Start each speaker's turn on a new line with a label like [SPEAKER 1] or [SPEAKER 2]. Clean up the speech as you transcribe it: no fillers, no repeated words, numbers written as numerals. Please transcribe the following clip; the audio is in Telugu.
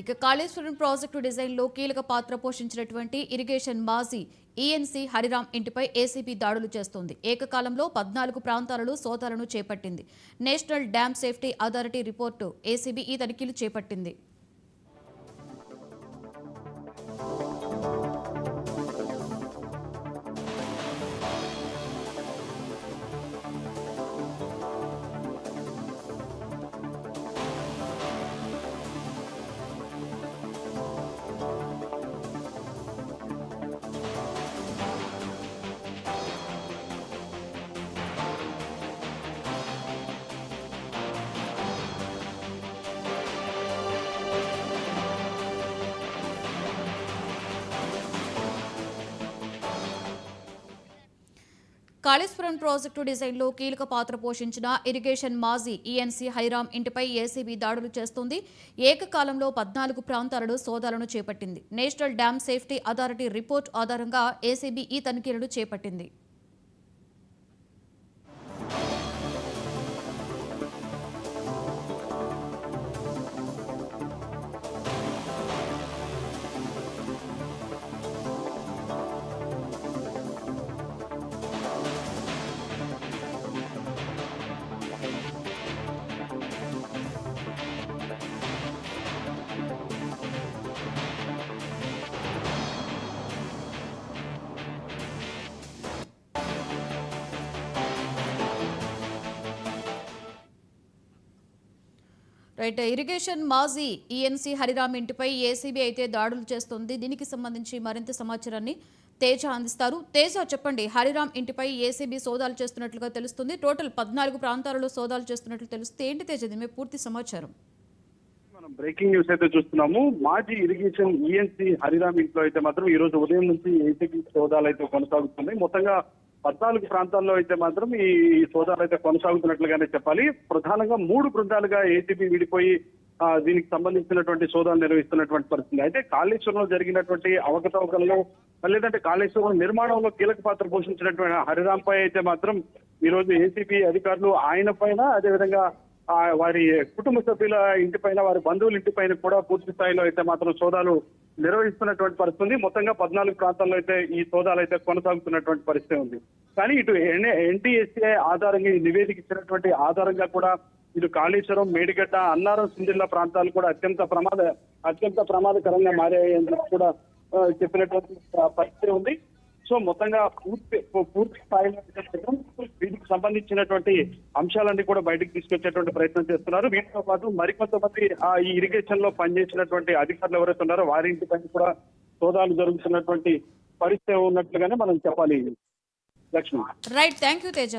[SPEAKER 1] ఇక కాళేశ్వరం ప్రాజెక్టు డిజైన్లో కీలక పాత్ర పోషించినటువంటి ఇరిగేషన్ మాజీ ఈఎన్సీ హరిరామ్ ఇంటిపై ఏసీబీ దాడులు చేస్తోంది. ఏకకాలంలో 14 ప్రాంతాలలో సోదాలను చేపట్టింది. National dam safety authority report ACB ఈ తనిఖీలు చేపట్టింది. కాళేశ్వరం ప్రాజెక్టు డిజైన్లో కీలక పాత్ర పోషించిన ఇరిగేషన్ మాజీ ఈఎన్సీ హరిరామ్ ఇంటిపై ఏసీబీ దాడులు చేస్తోంది. ఏకకాలంలో 14 ప్రాంతాలలో సోదాలను చేపట్టింది. National dam safety authority report ఆధారంగా ఏసీబీ ఈ తనిఖీలను చేపట్టింది. రైట్, ఇరిగేషన్ మాజీ ఈఎన్సీ హరిరామ్ ఇంటిపై ఏసీబీ అయితే దాడులు చేస్తోంది. దీనికి సంబంధించి మరింత సమాచారాన్ని తేజ అందిస్తారు. తేజ, చెప్పండి, హరిరామ్ ఇంటిపై ఏసీబీ సోదాలు చేస్తున్నట్లుగా తెలుస్తుంది. టోటల్ 14 ప్రాంతాలలో సోదాలు చేస్తున్నట్లు తెలుస్తుంది. ఏంటి తేజ దీని పూర్తి సమాచారం?
[SPEAKER 2] మనం బ్రేకింగ్ న్యూస్ అయితే చూస్తున్నాము. మాజీ ఇరిగేషన్ ఈఎన్సీ హరిరామ్ ఇంట్లో అయితే మాత్రం ఈ రోజు ఉదయం నుంచి ఏసీబీ సోదాలు అయితే కొనసాగుతున్నాయి. మొత్తంగా 14 ప్రాంతాల్లో అయితే మాత్రం ఈ సోదాలు అయితే కొనసాగుతున్నట్లుగానే చెప్పాలి. ప్రధానంగా 3 బృందాలుగా ఏసీబీ విడిపోయి దీనికి సంబంధించినటువంటి సోదాలు నిర్వహిస్తున్నటువంటి పరిస్థితి. అయితే కాళేశ్వరంలో జరిగినటువంటి అవకతవకల్లో లేదంటే కాళేశ్వరం నిర్మాణంలో కీలక పాత్ర పోషించినటువంటి హరిరామ్ పై అయితే మాత్రం ఈ రోజు ఏసీబీ అధికారులు ఆయన పైన, అదేవిధంగా వారి కుటుంబ సభ్యుల ఇంటిపైన, వారి బంధువుల ఇంటిపైన కూడా పూర్తి స్థాయిలో అయితే మాత్రం సోదాలు నిర్వహిస్తున్నటువంటి పరిస్థితి. మొత్తంగా 14 ప్రాంతాల్లో అయితే ఈ సోదాలు అయితే కొనసాగుతున్నటువంటి పరిస్థితి ఉంది. కానీ ఇటు ఎన్టీఎస్సీ ఆధారంగా ఈ నివేదిక ఇచ్చినటువంటి ఆధారంగా కూడా ఇటు కాళేశ్వరం, మేడిగడ్డ, అన్నారం, సింజిల్లా ప్రాంతాలు కూడా అత్యంత ప్రమాదకరంగా మారాయని కూడా చెప్పినటువంటి పరిస్థితి ఉంది. సో మొత్తంగా పూర్తి స్థాయిలో వీటికి సంబంధించినటువంటి అంశాలన్నీ కూడా బయటకు తీసుకొచ్చేటువంటి ప్రయత్నం చేస్తున్నారు. వీటితో పాటు మరికొంతమంది ఈ ఇరిగేషన్ లో పనిచేసినటువంటి అధికారులు ఎవరైతే ఉన్నారో వారి ఇంటి పైన కూడా సోదాలు జరుగుతున్నటువంటి పరిస్థితి ఉన్నట్లుగానే మనం చెప్పాలి. Lakshmi.
[SPEAKER 1] Right, thank you Teja.